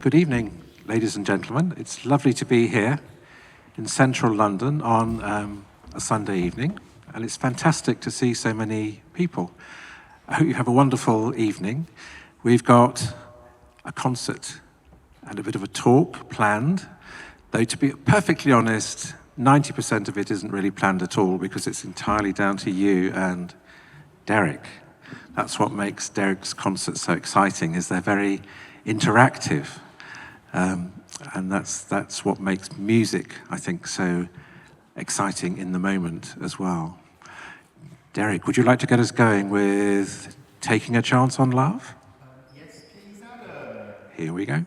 Good evening, ladies and gentlemen. It's lovely to be here in central London on a Sunday evening, and it's fantastic to see so many people. I hope you have a wonderful evening. We've got a concert and a bit of a talk planned, though to be perfectly honest, 90% of it isn't really planned at all because it's entirely down to you and Derek. That's what makes Derek's concerts so exciting, is they're very interactive. And that's what makes music, I think, so exciting in the moment as well. Derek, would you like to get us going with Taking a Chance on Love? Yes, please, Adam. Here we go.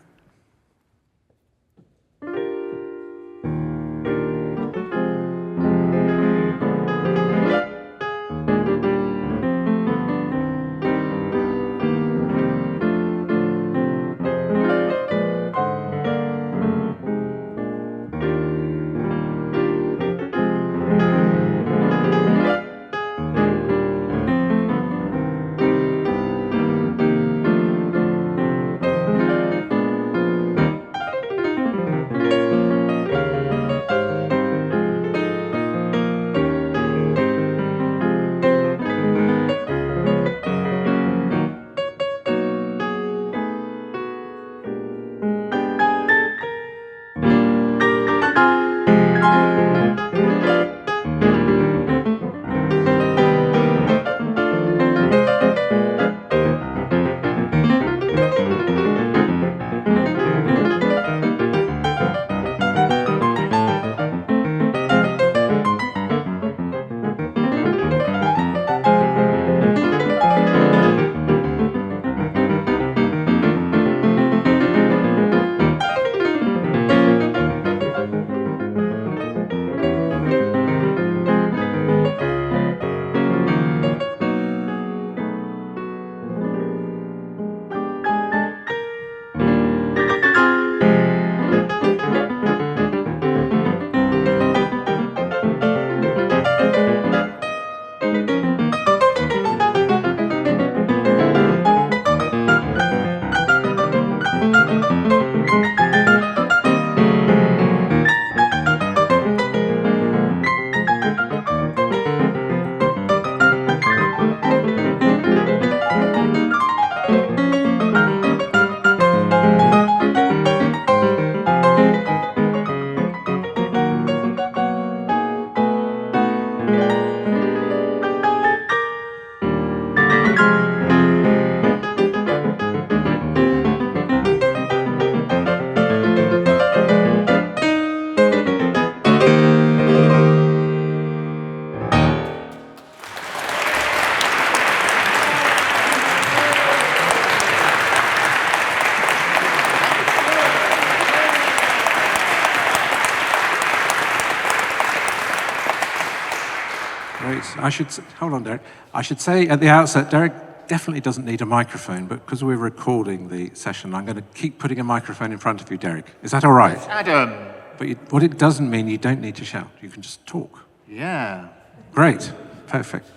Hold on, Derek. I should say at the outset, Derek definitely doesn't need a microphone, but because we're recording the session, I'm going to keep putting a microphone in front of you, Derek. Is that all right? Yes, Adam. But what it doesn't mean, you don't need to shout. You can just talk. Yeah. Great. Perfect.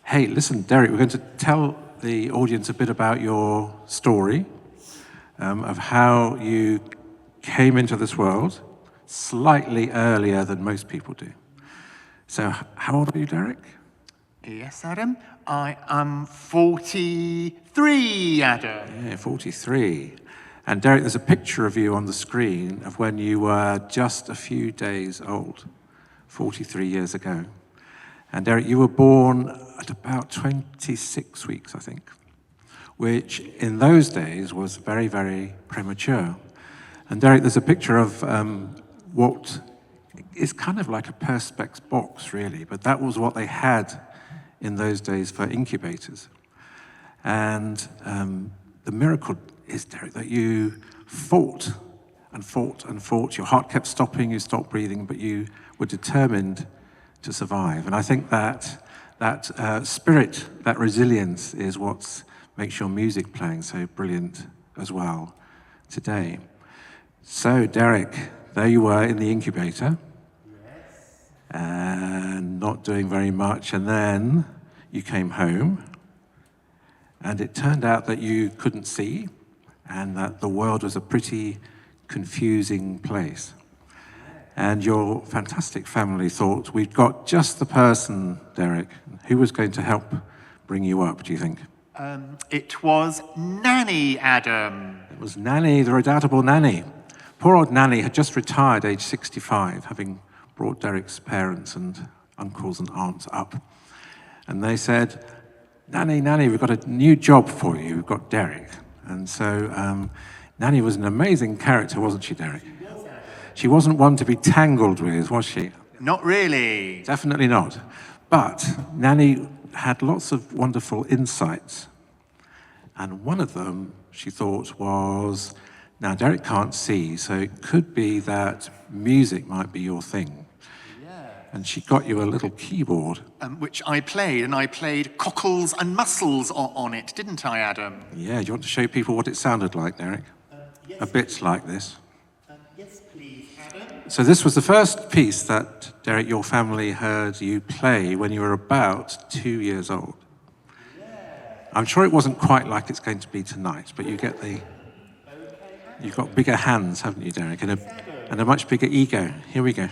Hey, listen, Derek, we're going to tell the audience a bit about your story, of how you came into this world slightly earlier than most people do. So, how old are you, Derek? Yes, Adam. I am 43, Adam. Yeah, 43. And Derek, there's a picture of you on the screen of when you were just a few days old, 43 years ago. And Derek, you were born at about 26 weeks, I think, which in those days was very, very premature. And Derek, there's a picture of what is kind of like a Perspex box, really, but that was what they had in those days for incubators. And the miracle is, Derek, that you fought and fought and fought. Your heart kept stopping, you stopped breathing, but you were determined to survive. And I think that spirit, that resilience is what makes your music playing so brilliant as well today. So, Derek, there you were in the incubator. And not doing very much, and then you came home, and it turned out that you couldn't see, and that the world was a pretty confusing place. And your fantastic family thought, we've got just the person, Derek, who was going to help bring you up, do you think? It was Nanny, Adam. It was Nanny, the redoubtable Nanny. Poor old Nanny had just retired, age 65, having brought Derek's parents and uncles and aunts up. And they said, Nanny, we've got a new job for you. We've got Derek. And so Nanny was an amazing character, wasn't she, Derek? She wasn't one to be tangled with, was she? Not really. Definitely not. But Nanny had lots of wonderful insights. And one of them, she thought, was, now Derek can't see, so it could be that music might be your thing. And she got you a little keyboard. Which I played, and I played Cockles and Muscles on it, didn't I, Adam? Yeah, do you want to show people what it sounded like, Derek? Yes. A bit like this. Yes, please, Adam. So this was the first piece that, Derek, your family heard you play when you were about 2 years old. I'm sure it wasn't quite like it's going to be tonight, but you get the... You've got bigger hands, haven't you, Derek? And a much bigger ego. Here we go.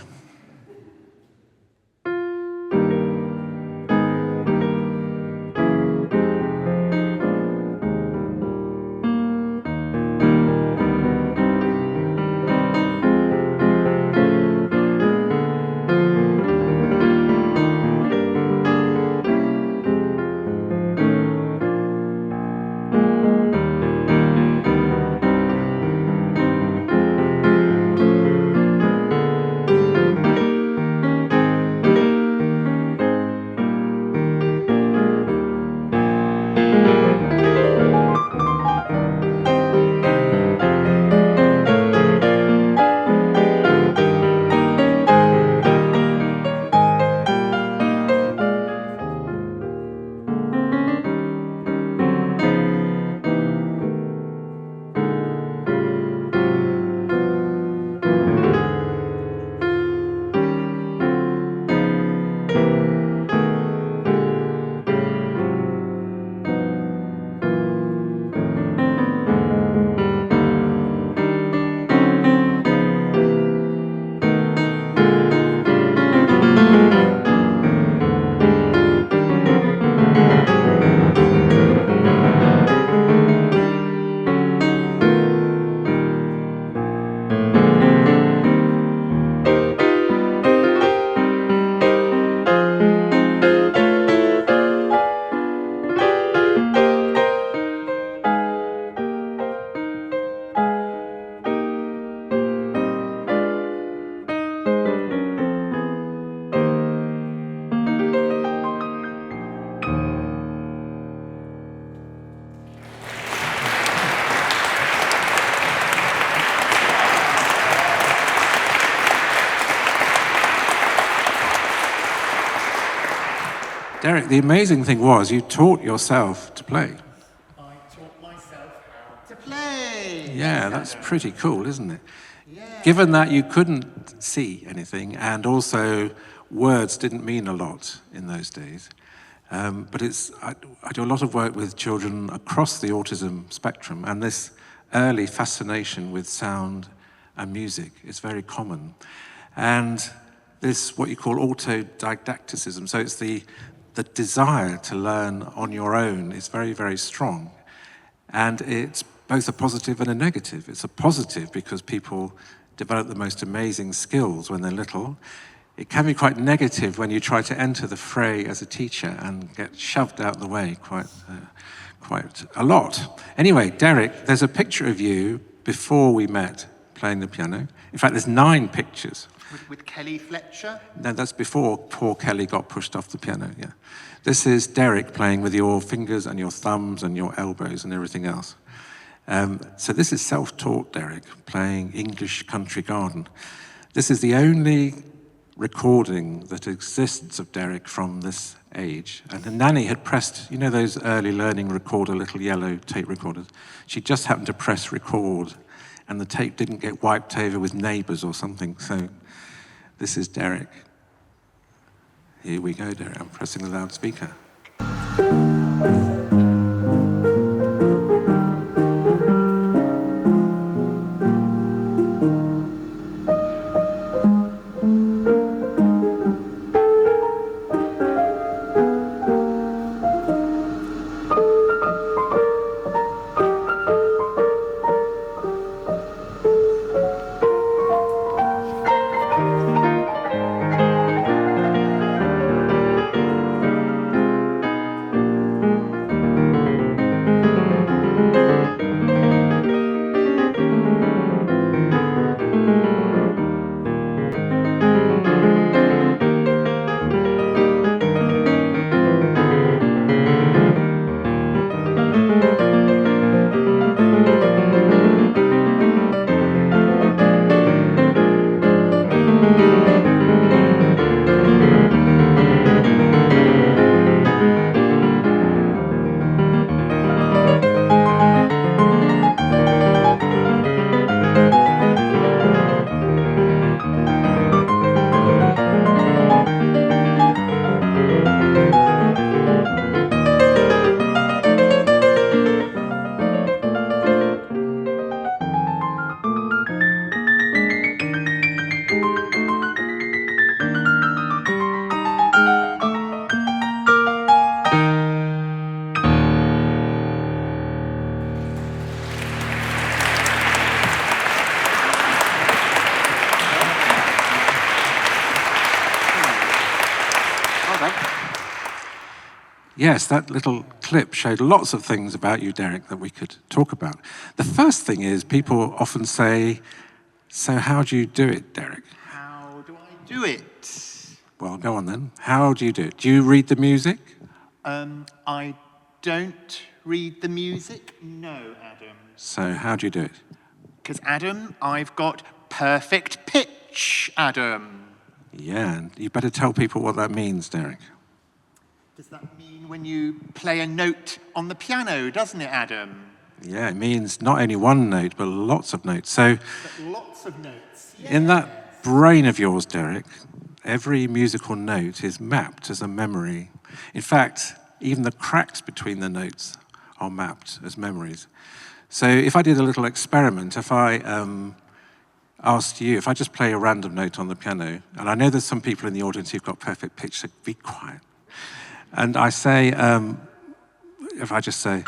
Derek, the amazing thing was you taught yourself to play. I taught myself how to play. Yeah, that's pretty cool, isn't it? Yeah. Given that you couldn't see anything and also words didn't mean a lot in those days, but I do a lot of work with children across the autism spectrum, and this early fascination with sound and music is very common. And this, what you call autodidacticism, so it's the desire to learn on your own is very, very strong. And it's both a positive and a negative. It's a positive because people develop the most amazing skills when they're little. It can be quite negative when you try to enter the fray as a teacher and get shoved out the way quite a lot. Anyway, Derek, there's a picture of you before we met playing the piano. In fact, there's 9 pictures. With Kelly Fletcher? No, that's before poor Kelly got pushed off the piano, yeah. This is Derek playing with your fingers and your thumbs and your elbows and everything else. So this is self-taught Derek playing English Country Garden. This is the only recording that exists of Derek from this age. And Nanny had pressed, you know those early learning recorder, little yellow tape recorders? She just happened to press record and the tape didn't get wiped over with neighbors or something. So this is Derek. Here we go, Derek. I'm pressing the loudspeaker. Yes, that little clip showed lots of things about you, Derek, that we could talk about. The first thing is people often say, so how do you do it, Derek? How do I do it? Well, go on then. How do you do it? Do you read the music? I don't read the music, no, Adam. So how do you do it? Because, Adam, I've got perfect pitch, Adam. Yeah, and you better tell people what that means, Derek. Does that mean when you play a note on the piano, doesn't it, Adam? Yeah, it means not only one note, but lots of notes. So But lots of notes. Yes. in that brain of yours, Derek, every musical note is mapped as a memory. In fact, even the cracks between the notes are mapped as memories. So if I did a little experiment, if I asked you, if I just play a random note on the piano, and I know there's some people in the audience who've got perfect pitch, so be quiet. And I say, if I just say,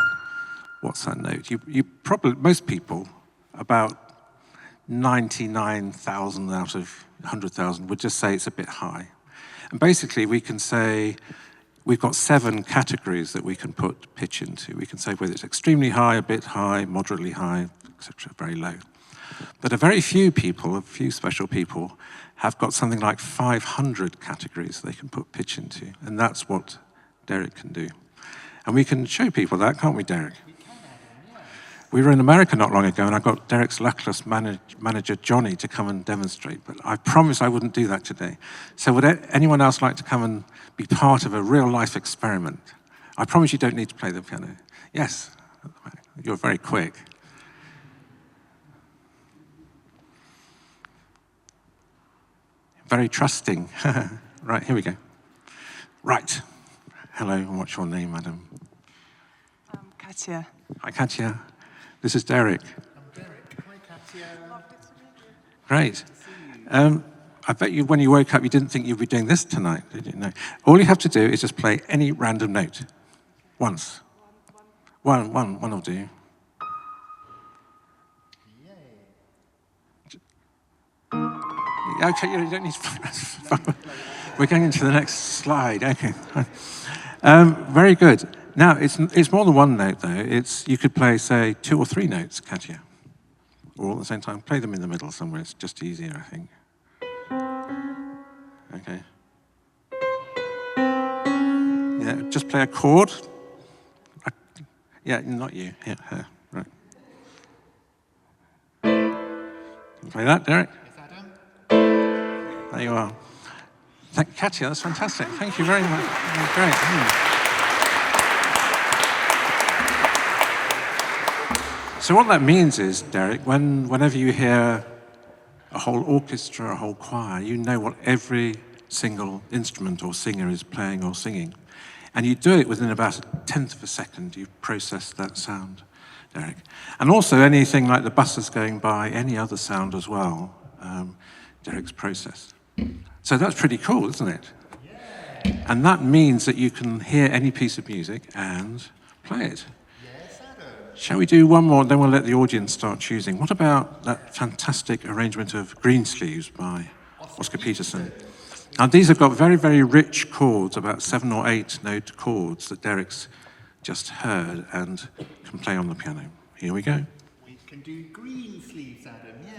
what's that note? You probably, most people, about 99,000 out of 100,000 would just say it's a bit high. And basically we can say, we've got 7 categories that we can put pitch into. We can say whether it's extremely high, a bit high, moderately high, etc., very low. But a very few people, a few special people, have got something like 500 categories they can put pitch into. And that's what Derek can do. And we can show people that, can't we, Derek? We were in America not long ago, and I got Derek's luckless manager, Johnny, to come and demonstrate, but I promised I wouldn't do that today. So would anyone else like to come and be part of a real-life experiment? I promise you don't need to play the piano. Yes, you're very quick. Very trusting. Right, here we go. Right. Hello, and what's your name, madam? Katja. Hi, Katja. This is Derek. I'm Derek. Hi, Katja. Lovely to meet you. Great. I bet you, when you woke up, you didn't think you'd be doing this tonight, did you? No. All you have to do is just play any random note. Once. One will do. Okay, you don't need to... We're going into the next slide. Okay. Very good. Now, it's more than one note, though. You could play, say, 2 or 3 notes, Katja. All at the same time. Play them in the middle somewhere. It's just easier, I think. Okay. Yeah, just play a chord. Yeah, not you. Yeah, her. Right. Can you play that, Derek? Yes, Adam. There you are. Katja, that's fantastic. Thank you very much. Great. So what that means is, Derek, whenever you hear a whole orchestra, a whole choir, you know what every single instrument or singer is playing or singing. And you do it within about 1/10 of a second. You process that sound, Derek. And also anything like the buses going by, any other sound as well, Derek's processed. So that's pretty cool, isn't it? Yeah. And that means that you can hear any piece of music and play it. Yes, Adam. Shall we do one more, then we'll let the audience start choosing. What about that fantastic arrangement of Greensleeves by Oscar Peterson? Now, these have got very, very rich chords, about 7 or 8 note chords that Derek's just heard and can play on the piano. Here we go. We can do Greensleeves, Adam, yes.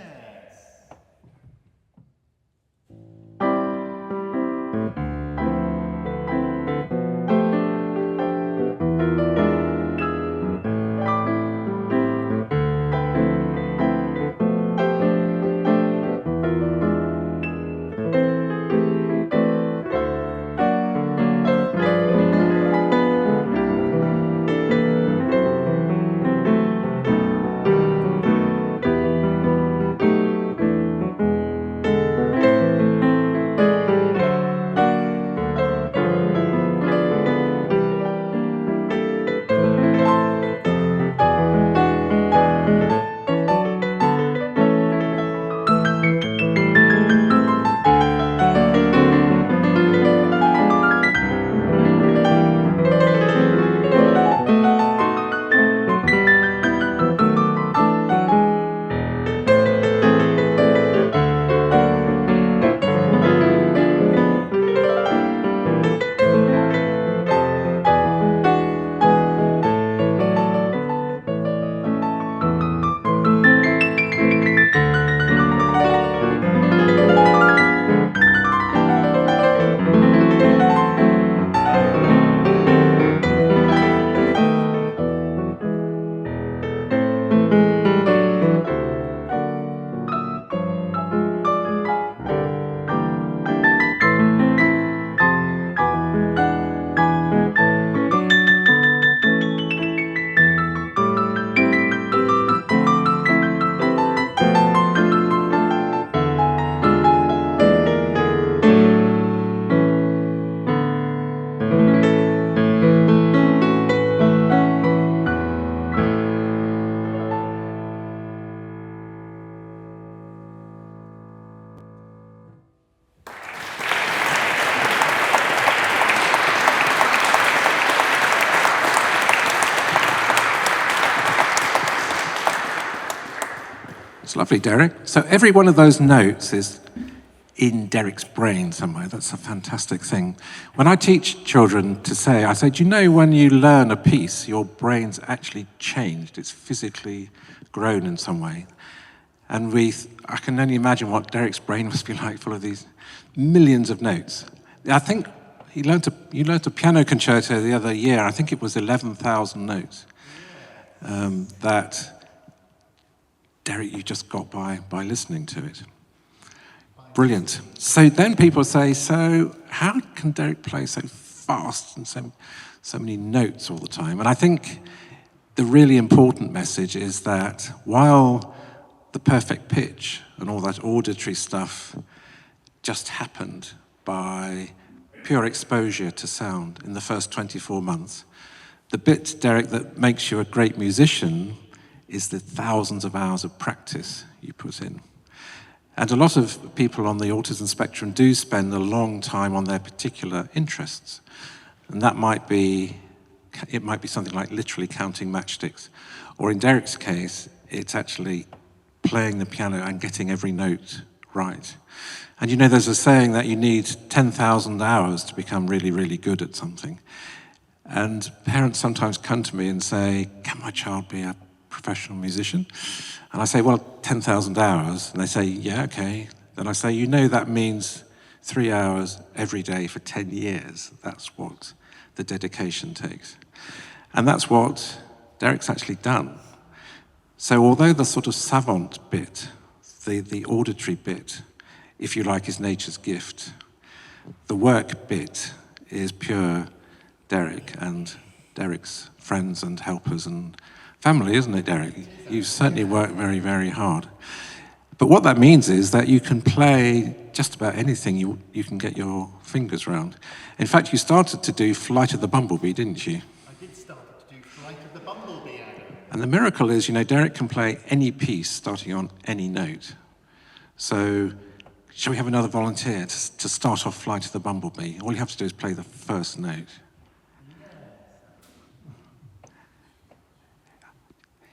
lovely, Derek. So every one of those notes is in Derek's brain somewhere. That's a fantastic thing. When I teach children to say, I say, do you know when you learn a piece, your brain's actually changed? It's physically grown in some way. And I can only imagine what Derek's brain must be like, full of these millions of notes. I think you learned a piano concerto the other year. I think it was 11,000 notes that, Derek, you just got by listening to it. Brilliant. So then people say, so how can Derek play so fast and so many notes all the time? And I think the really important message is that while the perfect pitch and all that auditory stuff just happened by pure exposure to sound in the first 24 months, the bit, Derek, that makes you a great musician is the thousands of hours of practice you put in. And a lot of people on the autism spectrum do spend a long time on their particular interests. And it might be something like literally counting matchsticks. Or in Derek's case, it's actually playing the piano and getting every note right. And you know, there's a saying that you need 10,000 hours to become really, really good at something. And parents sometimes come to me and say, can my child be a professional musician? And I say, well, 10,000 hours. And they say, yeah, okay. Then I say, you know, that means 3 hours every day for 10 years. That's what the dedication takes. And that's what Derek's actually done. So although the sort of savant bit, the auditory bit, if you like, is nature's gift, the work bit is pure Derek and Derek's friends and helpers and family, isn't it, Derek? You've certainly worked very, very hard. But what that means is that you can play just about anything you can get your fingers around. In fact, you started to do Flight of the Bumblebee, didn't you? I did start to do Flight of the Bumblebee, Adam. And the miracle is, you know, Derek can play any piece starting on any note. So, shall we have another volunteer to start off Flight of the Bumblebee? All you have to do is play the first note.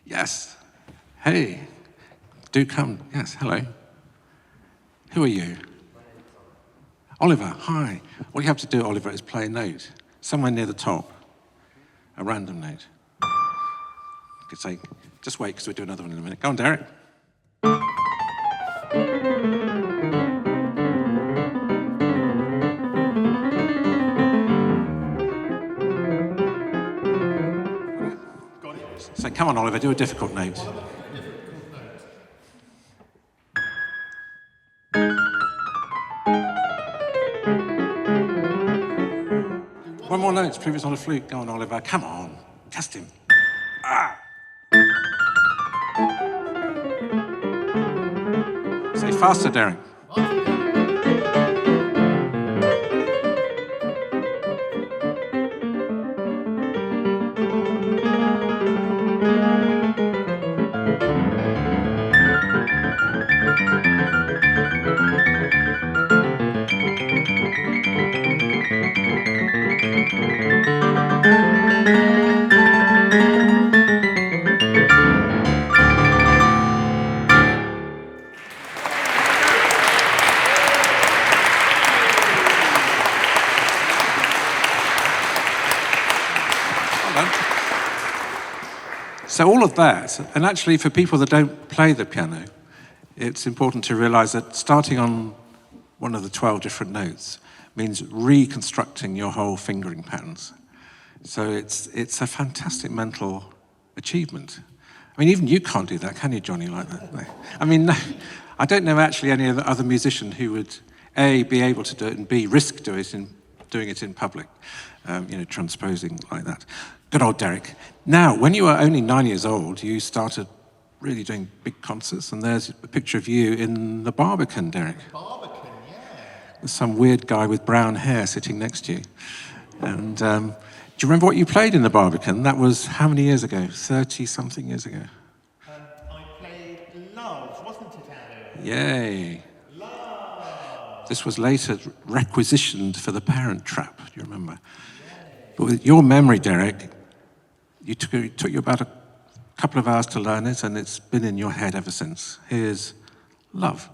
Yes. Hey. Do come. Yes, hello. Who are you? Oliver, hi. All you have to do, Oliver, is play a note. Somewhere near the top. A random note. You could say, just wait, because we'll do another one in a minute. Go on, Derek. So come on, Oliver, do a difficult note. One more note to prove it's not a fluke. Go on, Oliver. Come on. Test him. Ah! Say faster, Derek. So all of that, and actually for people that don't play the piano, it's important to realize that starting on one of the 12 different notes means reconstructing your whole fingering patterns. So it's a fantastic mental achievement. I mean, even you can't do that, can you, Johnny, like that? No. I mean, no, I don't know actually any other musician who would, A, be able to do it, and B, risk doing it in public, transposing like that. Good old Derek. Now, when you were only 9 years old, you started really doing big concerts, and there's a picture of you in the Barbican, Derek. Barbican, yeah. There's some weird guy with brown hair sitting next to you. And do you remember what you played in the Barbican? That was how many years ago? 30-something years ago. I played Love, wasn't it, Adam? Yay. Love. This was later requisitioned for the Parent Trap, do you remember? But with your memory, Derek, it took you about a couple of hours to learn it, and it's been in your head ever since. Here's Love.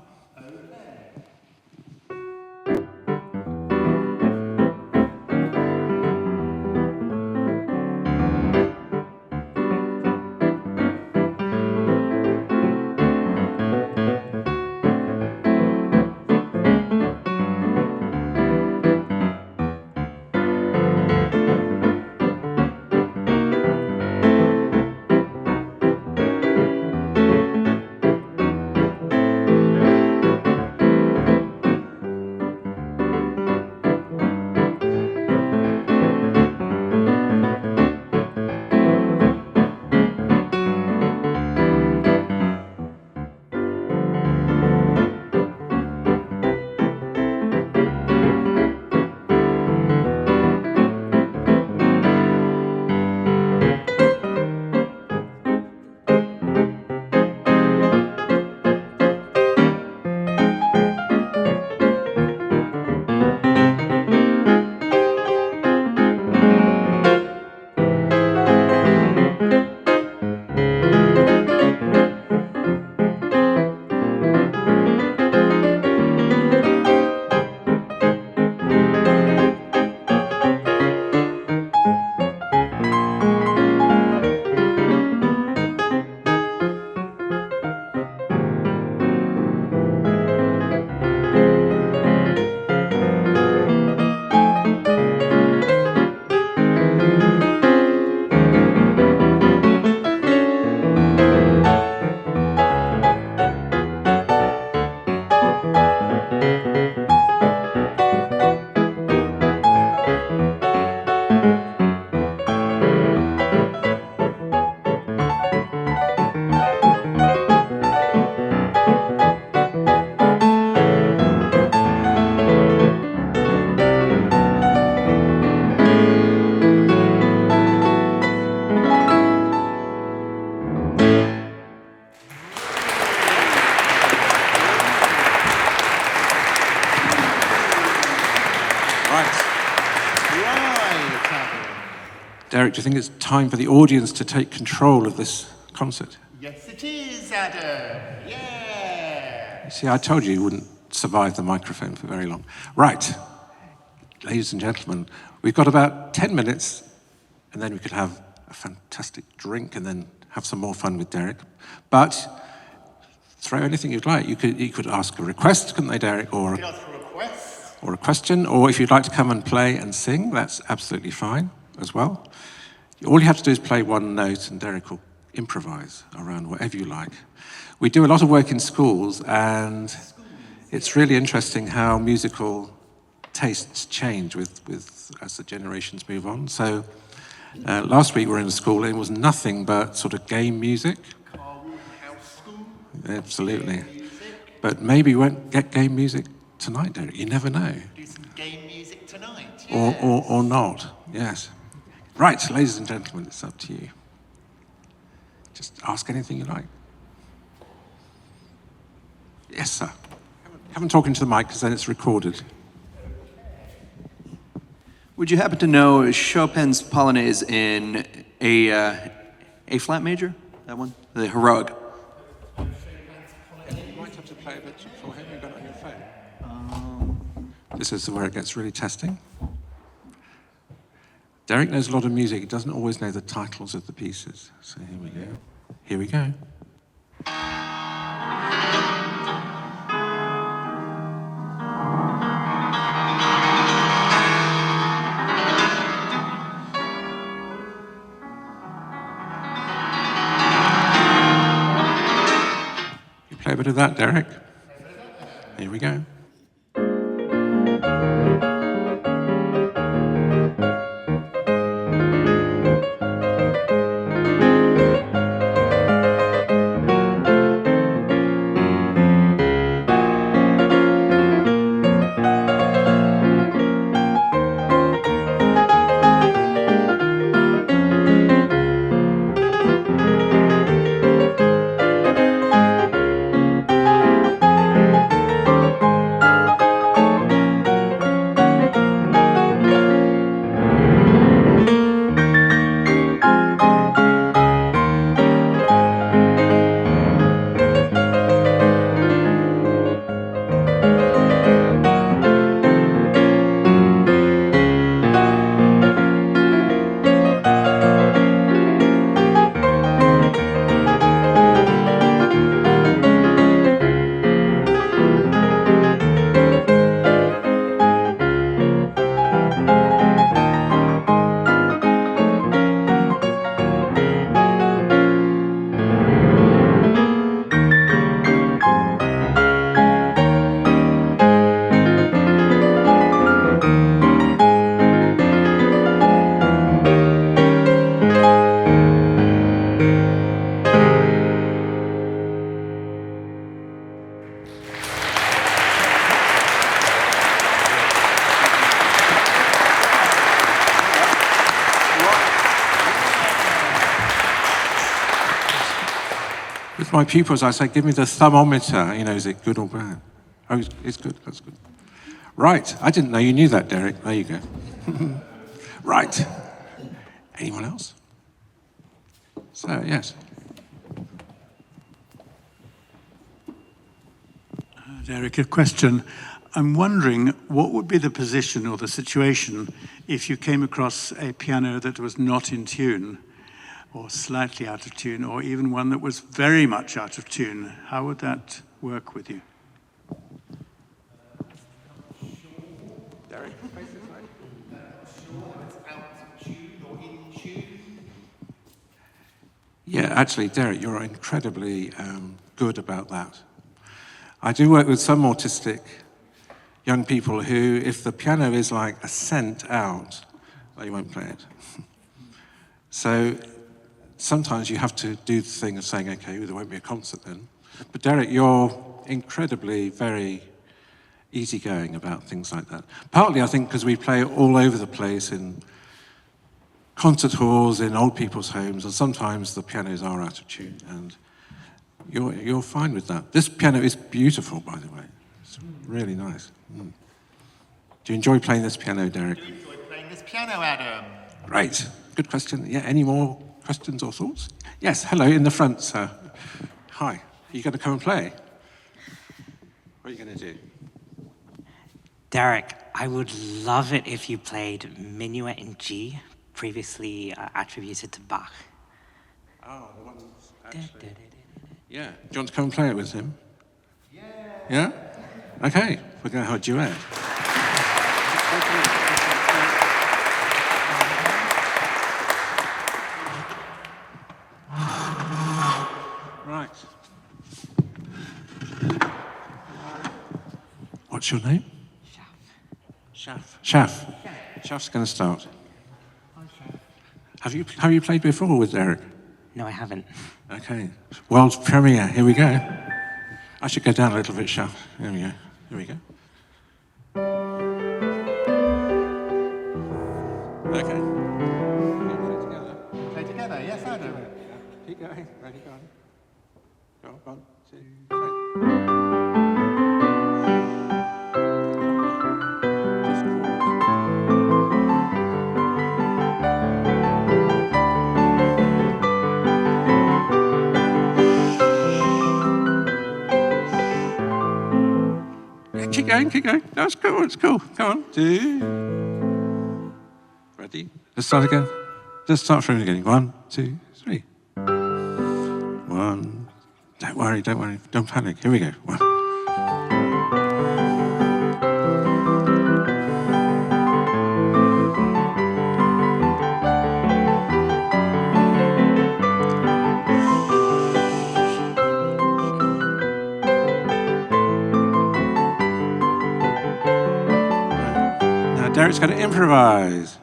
Derek, do you think it's time for the audience to take control of this concert? Yes, it is, Adam. Yeah. You see, I told you wouldn't survive the microphone for very long. Right, ladies and gentlemen, we've got about 10 minutes, and then we could have a fantastic drink and then have some more fun with Derek. But throw anything you'd like. You could ask a request, couldn't they, Derek? Or You can ask for a request. or a question, or if you'd like to come and play and sing, that's absolutely fine as well. All you have to do is play one note, and Derek will improvise around whatever you like. We do a lot of work in schools, and it's really interesting how musical tastes change with as the generations move on. So last week we were in a school, and it was nothing but sort of game music. House school. Absolutely. But maybe we won't get game music tonight, Derek. You never know. Do some game music tonight. Or not, yes. Right, ladies and gentlemen, it's up to you. Just ask anything you like. Yes, sir. Haven't talking to the mic because then it's recorded. Would you happen to know Chopin's Polonaise in A flat major? That one? The heroic. You might have to play a bit for him. You've got it on your phone. This is where it gets really testing. Derek knows a lot of music. He doesn't always know the titles of the pieces. So here we go. Here we go. You play a bit of that, Derek. Here we go. to my pupils, I say, give me the thermometer. Is it good or bad? Oh, it's good. That's good. Right. I didn't know you knew that, Derek. There you go. Right. Anyone else? So, yes. Derek, a question. I'm wondering what would be the position or the situation if you came across a piano that was not in tune, or slightly out of tune, or even one that was very much out of tune. How would that work with you? Derek, yeah, actually, Derek, you're incredibly good about that. I do work with some autistic young people who, if the piano is like a cent out, they won't play it. So sometimes you have to do the thing of saying, okay, there won't be a concert then. But Derek, you're incredibly very easygoing about things like that. Partly, I think, because we play all over the place in concert halls, in old people's homes, and sometimes the pianos are out of tune, and you're fine with that. This piano is beautiful, by the way. It's really nice. Mm. Do you enjoy playing this piano, Derek? Do you enjoy playing this piano, Adam? Great. Good question. Yeah, any more questions or thoughts? Yes, hello, in the front, sir. Hi. Are you going to come and play? What are you going to do? Derek, I would love it if you played Minuet in G, previously attributed to Bach. Oh, the one's actually... Yeah. Do you want to come and play it with him? Yeah. Yeah? Okay. We're going to have a duet. Right. What's your name? Shaf. Shaf. Shaf's going to start. Have you played before with Derek? No, I haven't. Okay. World premiere. Here we go. I should go down a little bit, Shaf. Here we go. Here we go. Okay. Play together. Play together, yes, Adam. Keep going. Ready, go on. Go on. 1, 2, 3. Just Keep going. No, it's cool, Come on. 2. Ready? Let's start again. Just start from the beginning. 1, 2, 3. 1. Don't worry. Don't panic. Here we go. 1. Derek's going to improvise.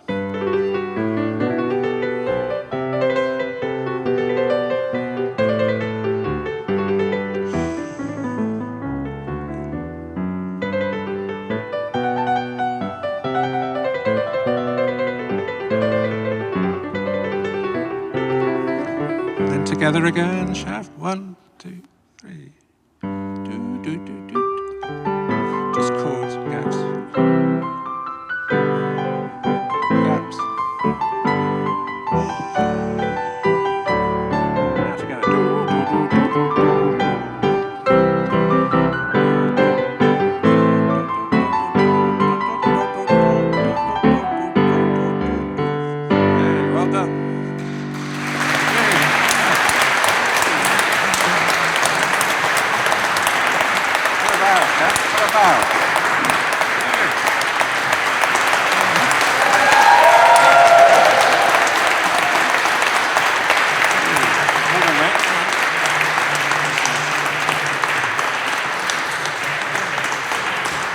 Then together again, Shaf. 1, 2, 3. Do. Just chords, gaps.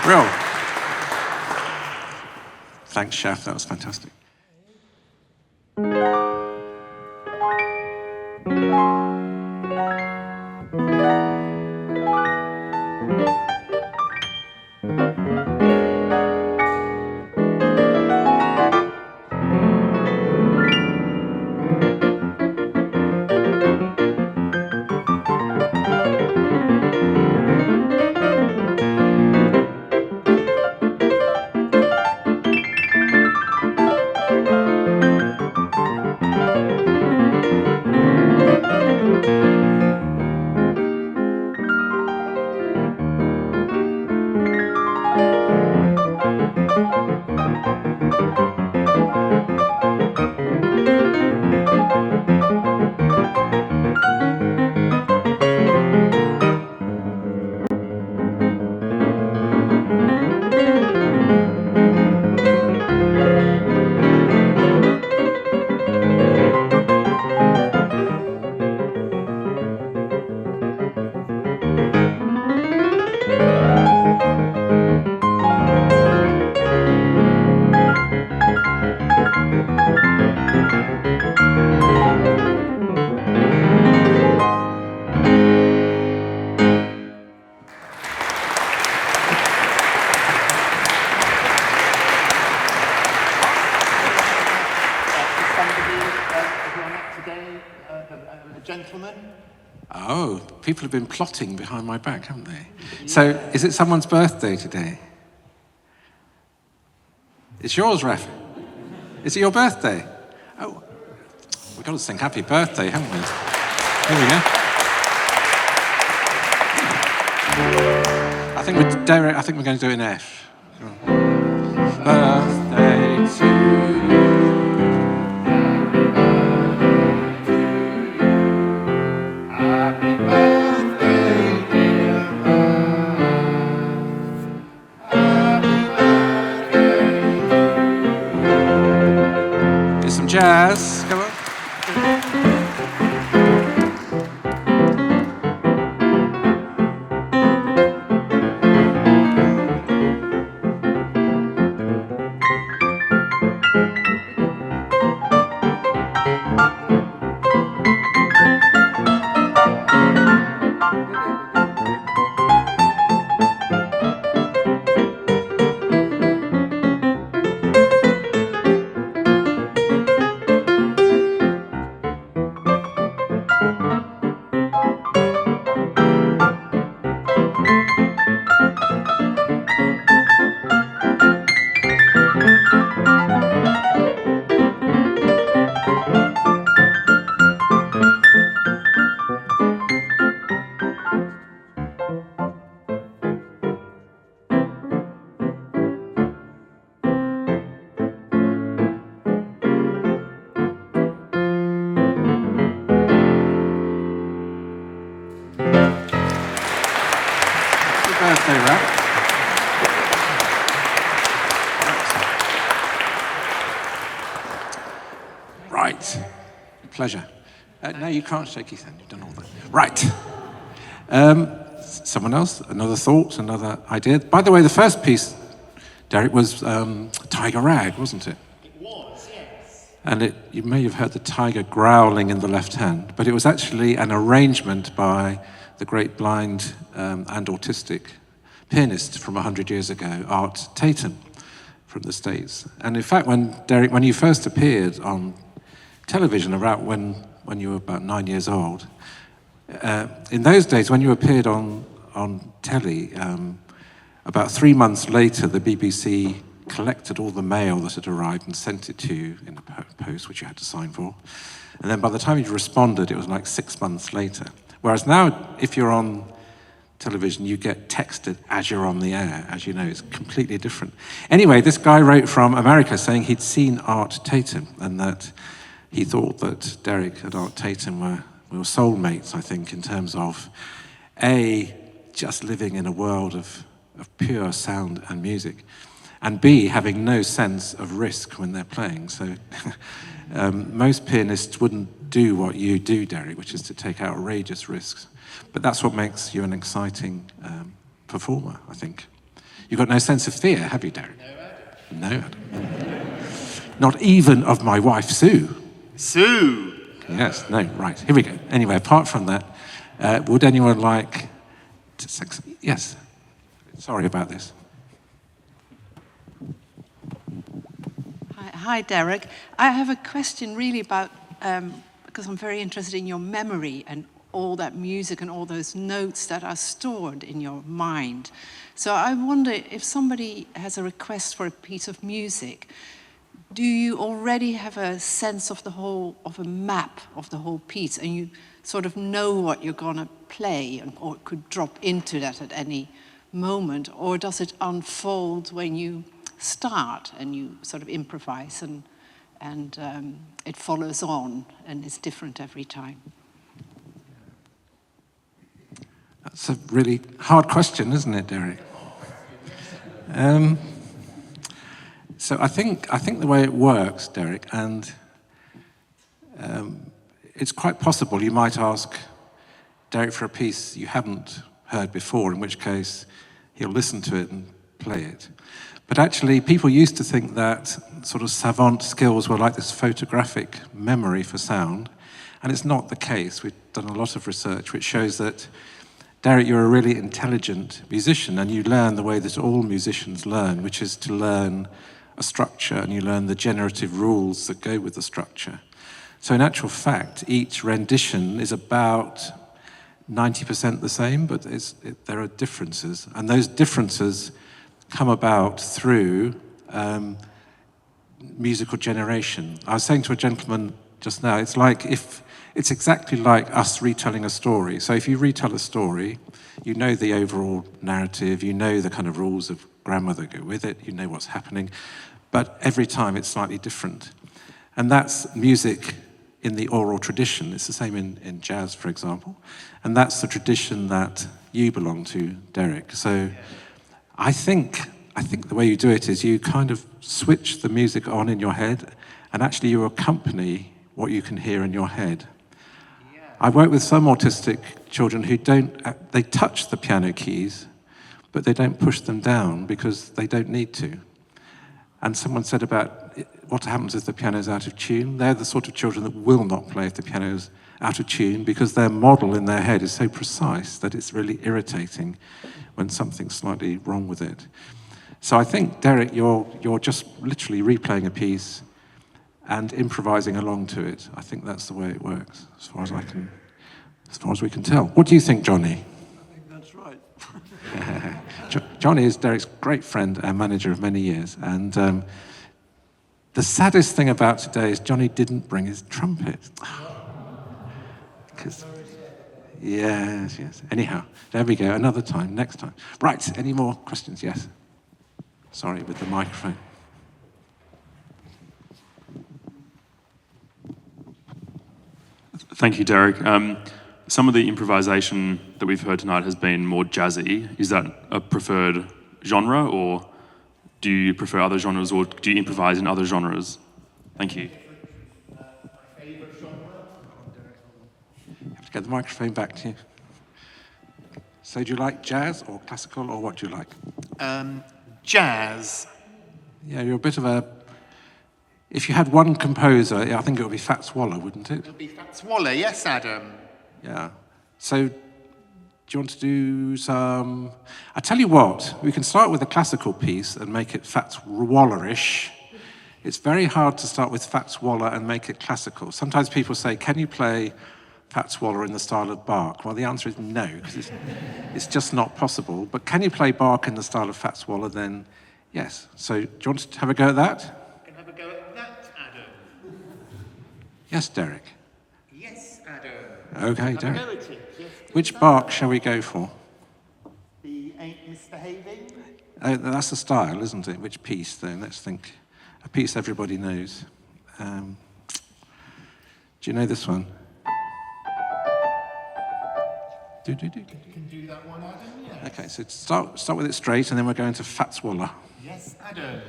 Real. Thanks, Chef. That was fantastic. gentleman. Oh, people have been plotting behind my back, haven't they? So, is it someone's birthday today? It's yours, Raf. Is it your birthday? Oh, we've got to sing happy birthday, haven't we? Here we go. Derek, I think we're going to do it in F. Birthday to you. Happy birthday, dear Ralph. Happy birthday. Here's some jazz. Come on. Right. Pleasure. No, you can't shake his hand. You've done all that. Right. Someone else? Another thought? Another idea? By the way, the first piece, Derek, was Tiger Rag, wasn't it? It was, yes. And you may have heard the tiger growling in the left hand, but it was actually an arrangement by the great blind and autistic pianist from 100 years ago, Art Tatum, from the States. And in fact, Derek, when you first appeared on television, about when you were about 9 years old, in those days, when you appeared on telly, about 3 months later, the BBC collected all the mail that had arrived and sent it to you in a post, which you had to sign for. And then by the time you responded, it was like 6 months later. Whereas now, if you're on television, you get texted as you're on the air. As you know, it's completely different. Anyway, this guy wrote from America saying he'd seen Art Tatum and that he thought that Derek and Art Tatum were soulmates, I think, in terms of, A, just living in a world of pure sound and music, and B, having no sense of risk when they're playing. So most pianists wouldn't do what you do, Derek, which is to take outrageous risks. But that's what makes you an exciting performer, I think. You've got no sense of fear, have you, Derek? No, Adam. Not even of my wife, Sue. Sue! Yes, no, right. Here we go. Anyway, apart from that, would anyone like to sing some? Yes. Sorry about this. Hi, Derek. I have a question really about, because I'm very interested in your memory and all that music and all those notes that are stored in your mind. So I wonder if somebody has a request for a piece of music, do you already have a sense of a map of the whole piece, and you sort of know what you're going to play, or could drop into that at any moment, or does it unfold when you start and you sort of improvise and it follows on and it's different every time? That's a really hard question, isn't it, Derek? So I think the way it works, Derek, and it's quite possible you might ask Derek for a piece you haven't heard before, in which case he'll listen to it and play it. But actually, people used to think that sort of savant skills were like this photographic memory for sound, and it's not the case. We've done a lot of research which shows that, Derek, you're a really intelligent musician, and you learn the way that all musicians learn, which is to learn a structure, and you learn the generative rules that go with the structure. So in actual fact, each rendition is about 90% the same, but there are differences. And those differences come about through musical generation. I was saying to a gentleman just now, it's exactly like us retelling a story. So if you retell a story, you know the overall narrative, you know the kind of rules of grammar that go with it, you know what's happening, but every time it's slightly different. And that's music in the oral tradition. It's the same in jazz, for example. And that's the tradition that you belong to, Derek. So I think the way you do it is you kind of switch the music on in your head, and actually you accompany what you can hear in your head. I work with some autistic children who they touch the piano keys, but they don't push them down because they don't need to. And someone said about what happens if the piano's out of tune. They're the sort of children that will not play if the piano's out of tune because their model in their head is so precise that it's really irritating when something's slightly wrong with it. So I think, Derek, you're just literally replaying a piece and improvising along to it. I think that's the way it works, as far as we can tell. What do you think, Johnny? I think that's right. Johnny is Derek's great friend and manager of many years. And the saddest thing about today is Johnny didn't bring his trumpet. Yes. Anyhow, there we go. Another time, next time. Right, any more questions? Yes. Sorry, with the microphone. Thank you, Derek. Some of the improvisation that we've heard tonight has been more jazzy. Is that a preferred genre, or do you prefer other genres, or do you improvise in other genres? Thank you. My favourite genre? You have to get the microphone back to you. So do you like jazz or classical, or what do you like? Jazz. Yeah, you're a bit of a... If you had one composer, I think it would be Fats Waller, wouldn't it? It'll be Fats Waller, yes, Adam. Yeah. So, do you want to do some... I tell you what, we can start with a classical piece and make it Fats Waller-ish. It's very hard to start with Fats Waller and make it classical. Sometimes people say, can you play Fats Waller in the style of Bach? Well, the answer is no, because it's just not possible. But can you play Bach in the style of Fats Waller? Then yes. So, do you want to have a go at that? I can have a go at that, Adam. Yes, Derek. Yes, Adam. Okay, Have a Derek. go at it. Yes, Which Bach shall we go for? The Ain't Misbehaving? That's the style, isn't it? Which piece, then? Let's think. A piece everybody knows. Do you know this one? You can do that one, Adam, yes. Okay, so start with it straight, and then we're going to Fats Waller. Yes, Adam.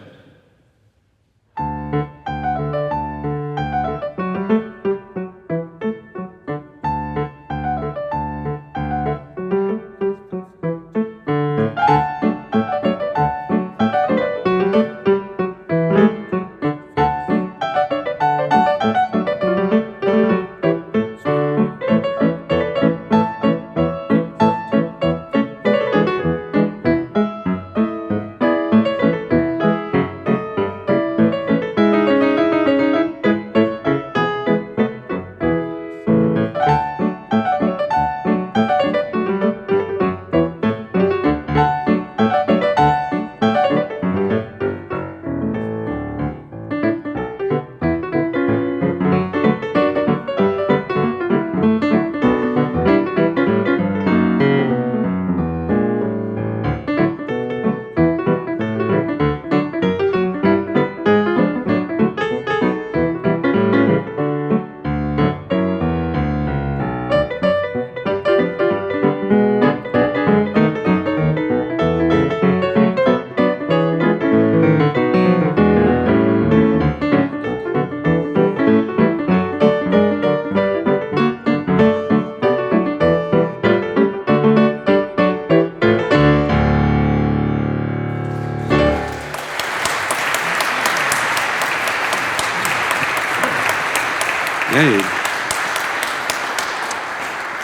Yay.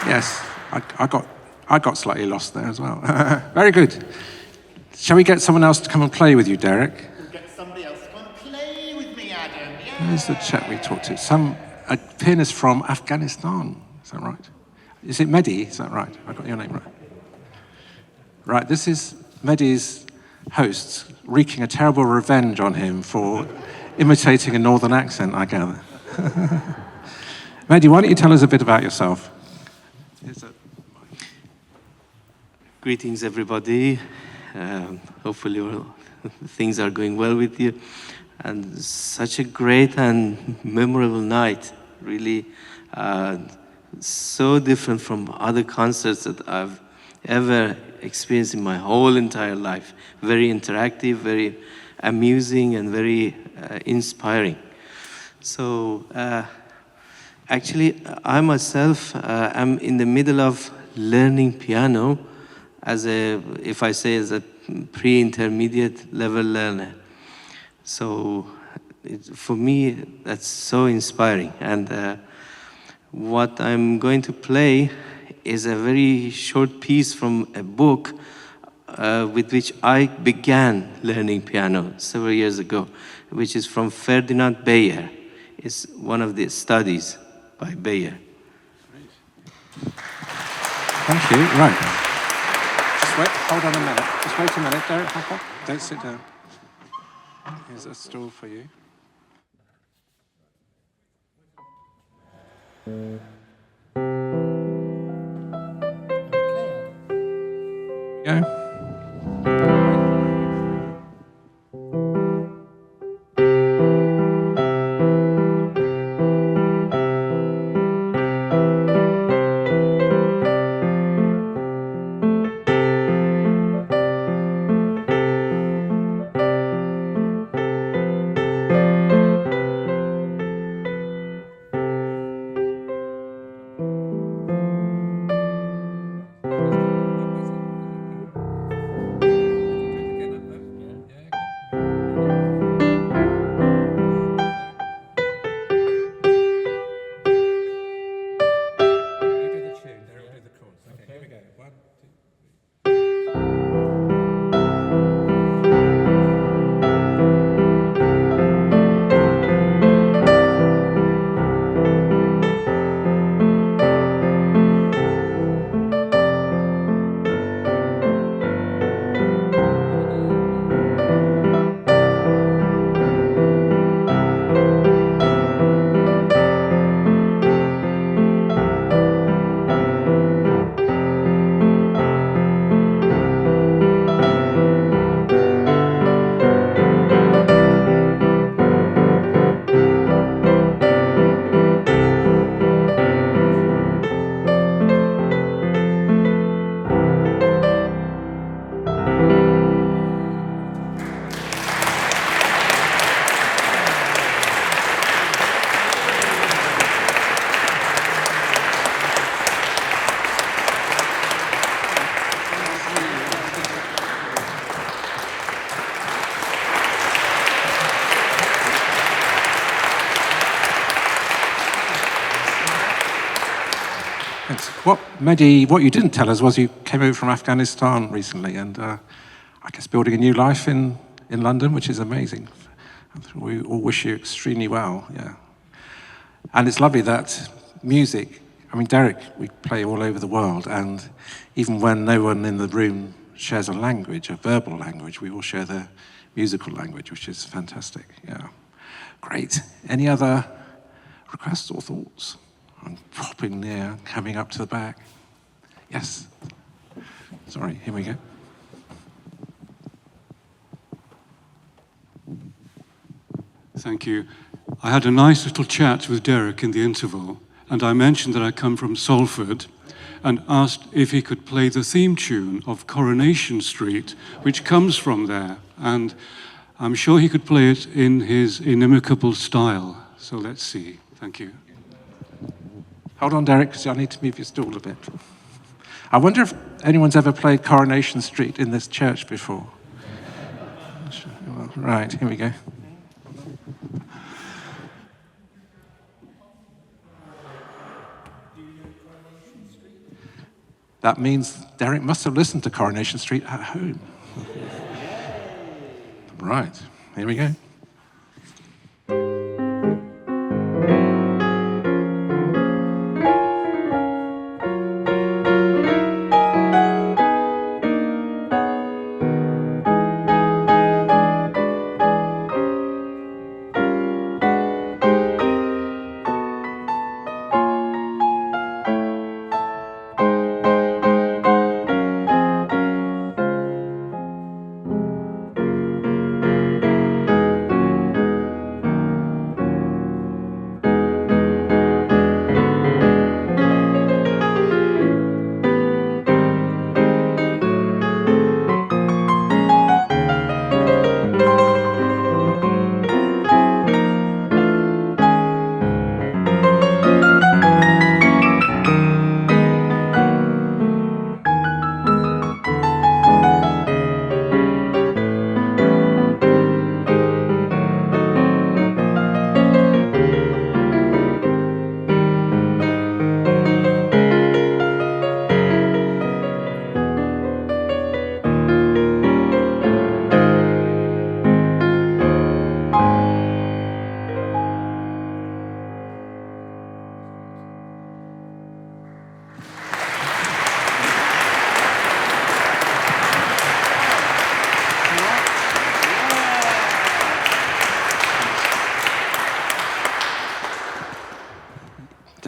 Yes, I got slightly lost there as well. Very good. Shall we get someone else to come and play with you, Derek? We'll get somebody else to come and play with me, Adam. Yeah. Where's the chap we talked to? Some a pianist from Afghanistan. Is that right? Is it Mehdi? Is that right? I got your name right. Right, this is Mehdi's hosts wreaking a terrible revenge on him for imitating a northern accent, I gather. Mehdi, why don't you tell us a bit about yourself? Greetings, everybody. Hopefully things are going well with you. And such a great and memorable night. Really so different from other concerts that I've ever experienced in my whole entire life. Very interactive, very amusing, and very inspiring. So actually, I myself am in the middle of learning piano as a pre-intermediate level learner. So for me, that's so inspiring. And what I'm going to play is a very short piece from a book with which I began learning piano several years ago, which is from Ferdinand Beyer. It's one of the studies by Beyer. Thank you. Right. Just wait. Hold on a minute. Just wait a minute, Derek. Back up. Don't sit down. Here's a stool for you. Go. Mehdi, what you didn't tell us was you came over from Afghanistan recently and I guess building a new life in London, which is amazing. We all wish you extremely well, yeah. And it's lovely that music, I mean, Derek, we play all over the world, and even when no one in the room shares a language, a verbal language, we all share the musical language, which is fantastic, yeah. Great. Any other requests or thoughts? I'm popping there, coming up to the back. Yes. Sorry, here we go. Thank you. I had a nice little chat with Derek in the interval, and I mentioned that I come from Salford, and asked if he could play the theme tune of Coronation Street, which comes from there. And I'm sure he could play it in his inimicable style. So let's see. Thank you. Hold on, Derek, because I need to move your stool a bit. I wonder if anyone's ever played Coronation Street in this church before. Right, here we go. That means Derek must have listened to Coronation Street at home. Right, here we go.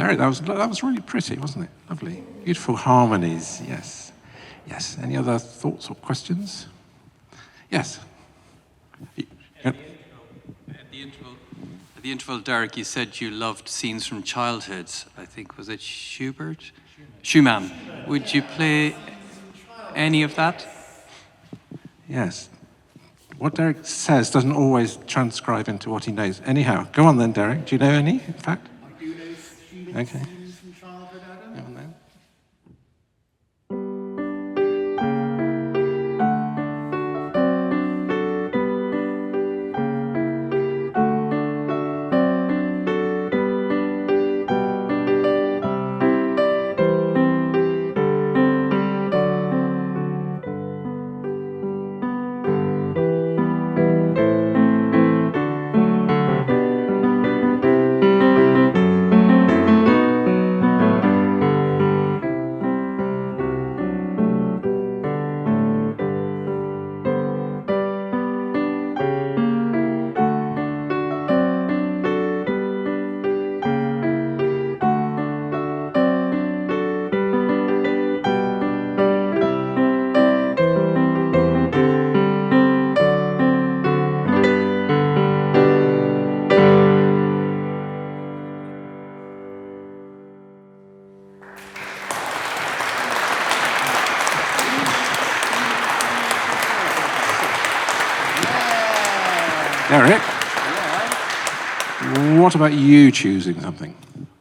Derek, that was really pretty, wasn't it? Lovely. Beautiful harmonies, yes. Yes. Any other thoughts or questions? Yes. At the interval, Derek, you said you loved scenes from childhood. I think, was it Schubert? Schumann. Would you play any of that? Yes. What Derek says doesn't always transcribe into what he knows. Anyhow, go on then, Derek. Do you know any, in fact? I do know Schubert Okay. scenes from childhood, Adam. Go on then. Derek, what about you choosing something?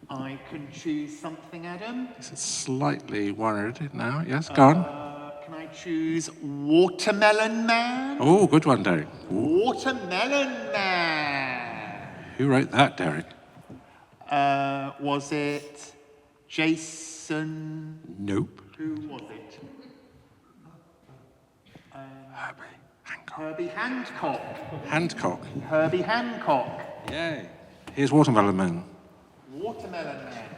I can choose something, Adam. This is slightly worried now. Yes, go on. Can I choose Watermelon Man? Oh, good one, Derek. Watermelon Man. Who wrote that, Derek? Was it Jason? Nope. Who was it? Herbie Hancock. Hancock. Herbie Hancock. Yay. Here's Watermelon Man. Watermelon Man.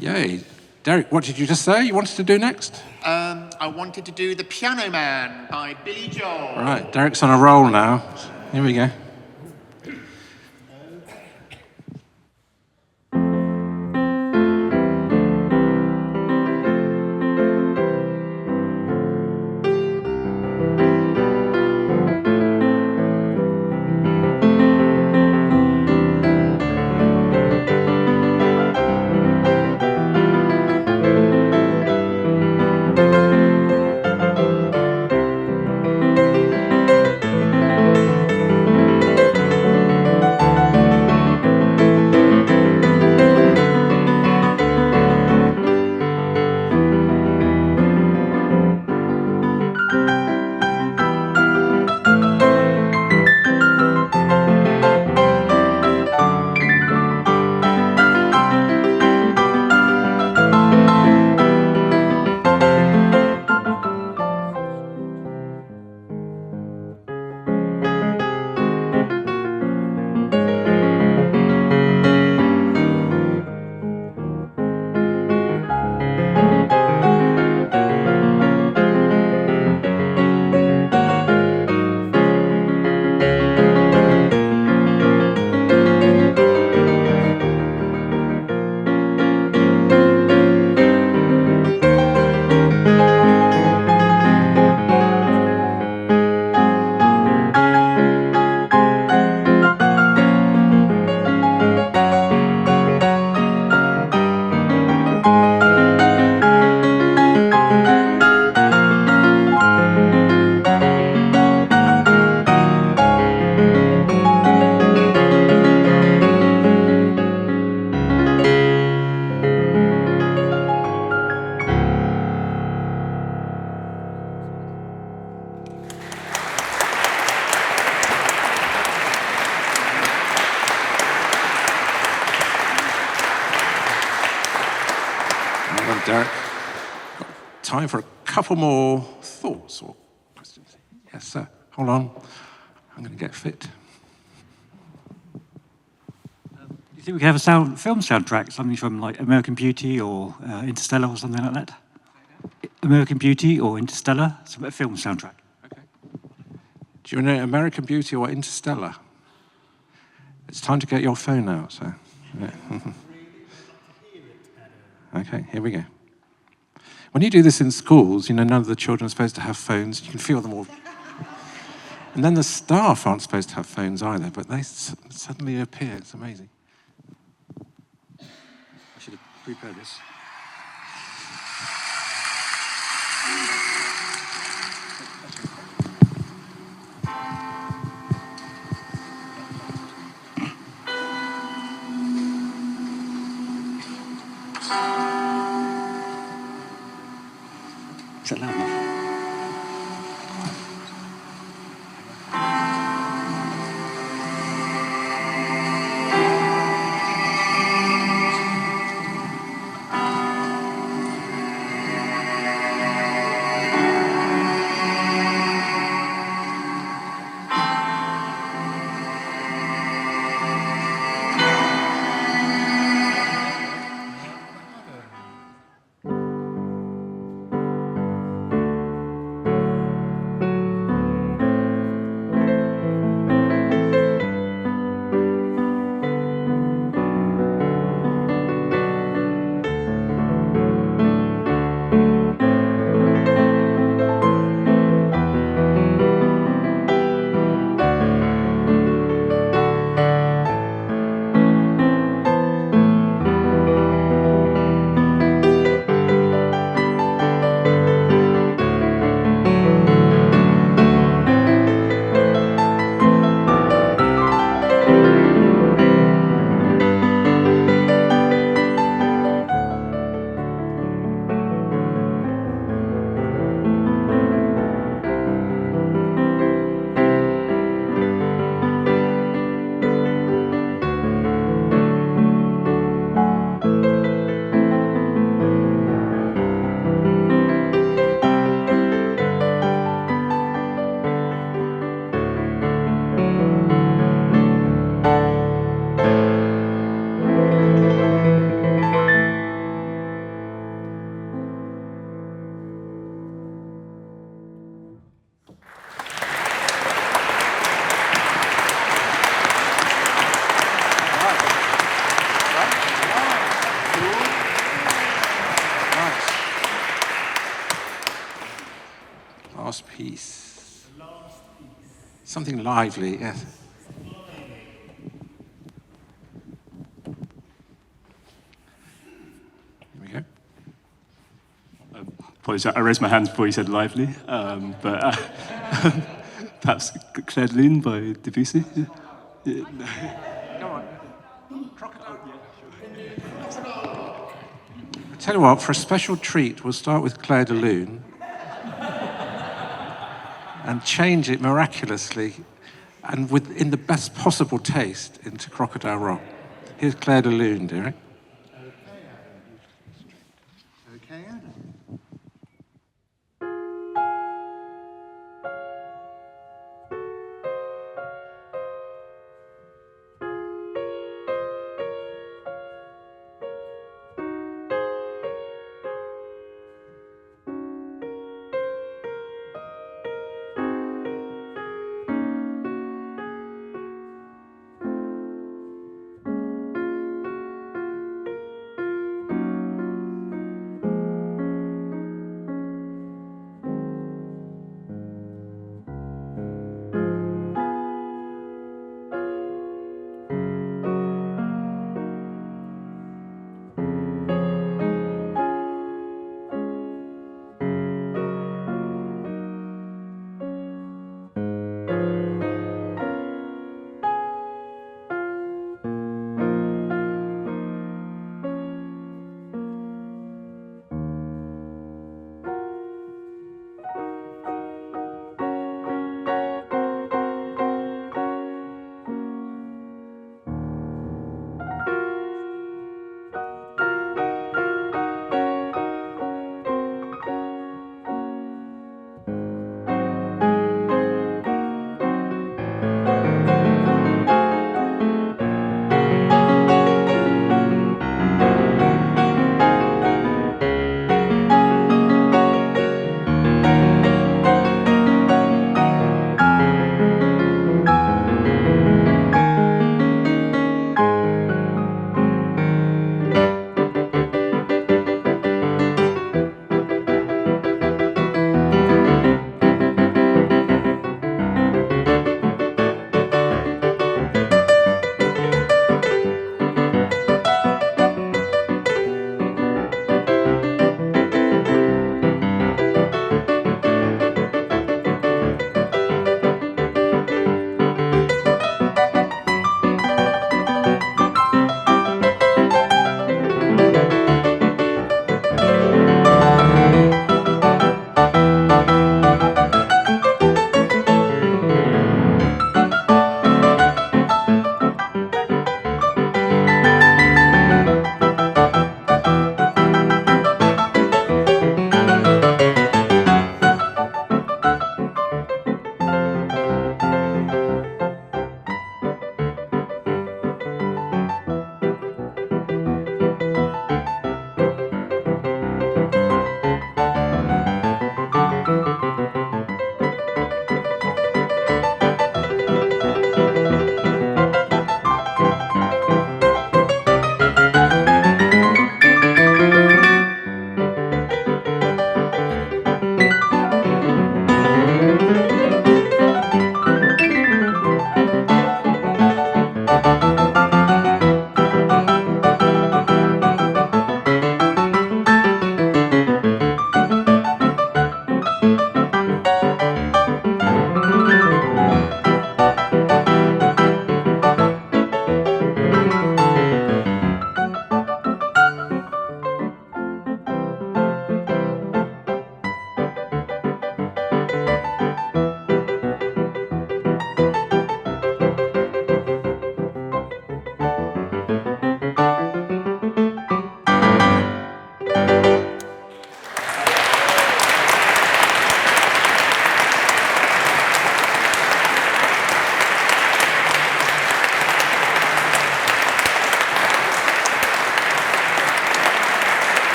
Yay. Derek, what did you just say you wanted to do next? I wanted to do The Piano Man by Billy Joel. Right, Derek's on a roll now. Here we go. Derek. Time for a couple more thoughts or questions. Yes, sir. Hold on. I'm going to get fit. Do you think we could have a film soundtrack, something from like American Beauty or Interstellar or something like that? American Beauty or Interstellar, a film soundtrack. Okay. Do you know American Beauty or Interstellar? It's time to get your phone out, so. Yeah. Okay, here we go. When you do this in schools, you know, none of the children are supposed to have phones. You can feel them all. And then the staff aren't supposed to have phones either, but they suddenly appear. It's amazing. I should have prepared this. Is that loud enough? Last piece. Something lively, yes. Here we go. Apologies, I raised my hand before you said lively, but perhaps Claire de Lune by Debussy. Yeah. Go on. Crocodile. I tell you what, for a special treat, we'll start with Claire de Lune and change it miraculously and in the best possible taste into Crocodile Rock. Here's Claire de Lune, Derek. Okay, Adam.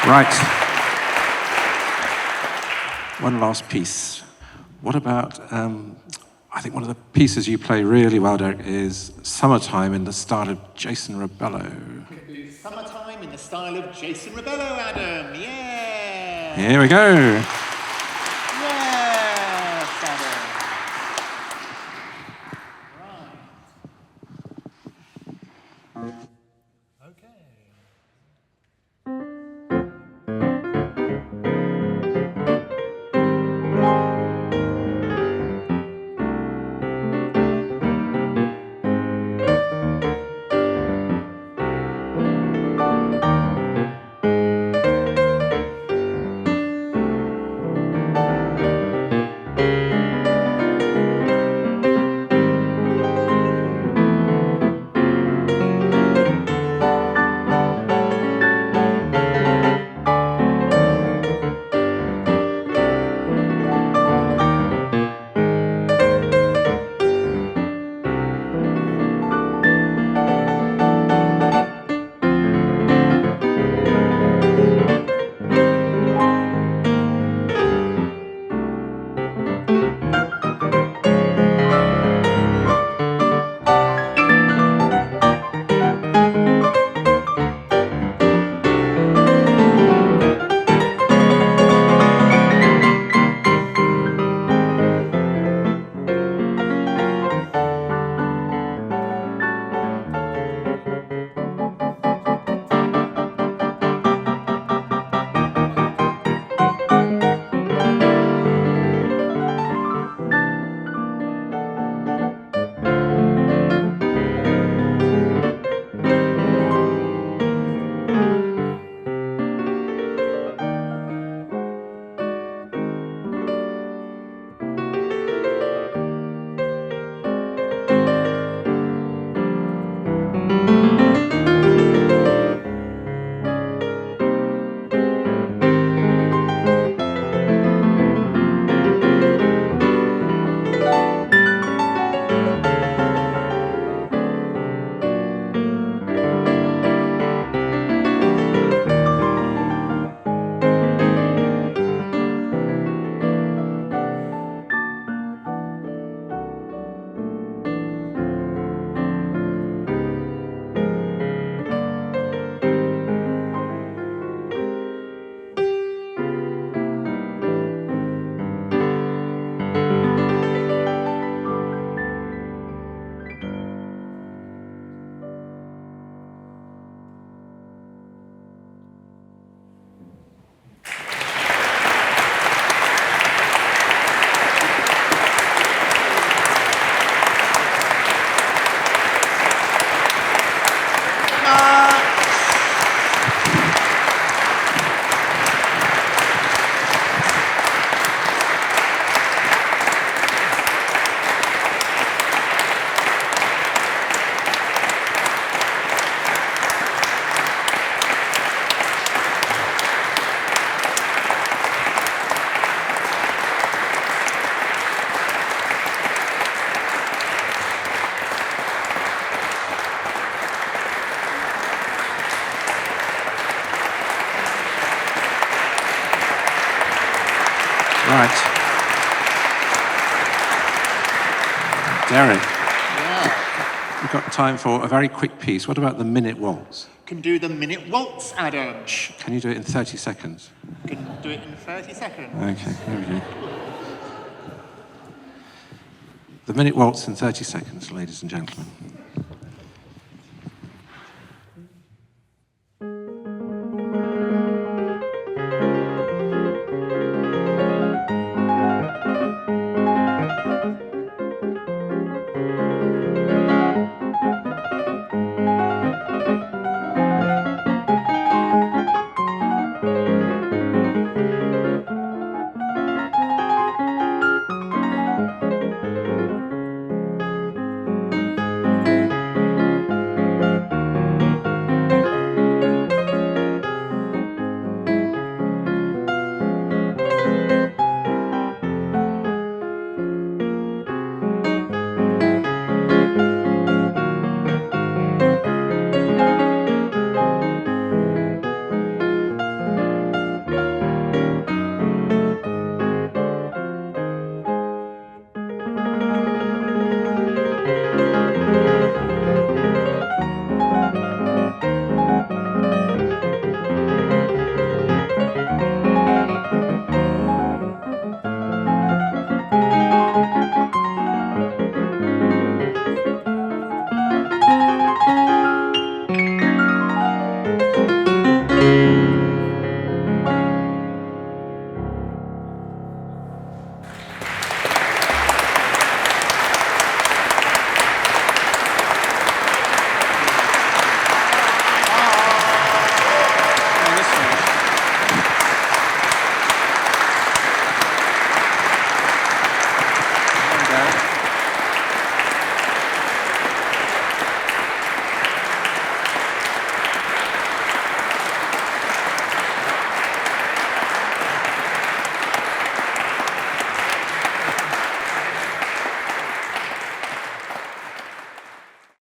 Right. One last piece. What about, I think one of the pieces you play really well, Derek, is Summertime in the style of Jason Rebello. Summertime in the style of Jason Rebello, Adam. Yeah. Here we go. Yes, Adam. Right. Okay. Right. Derek. Yeah. We've got time for a very quick piece. What about the Minute Waltz? Can do the Minute Waltz, Adam. Can you do it in 30 seconds? Can do it in 30 seconds. Okay, here we go. The Minute Waltz in 30 seconds, ladies and gentlemen.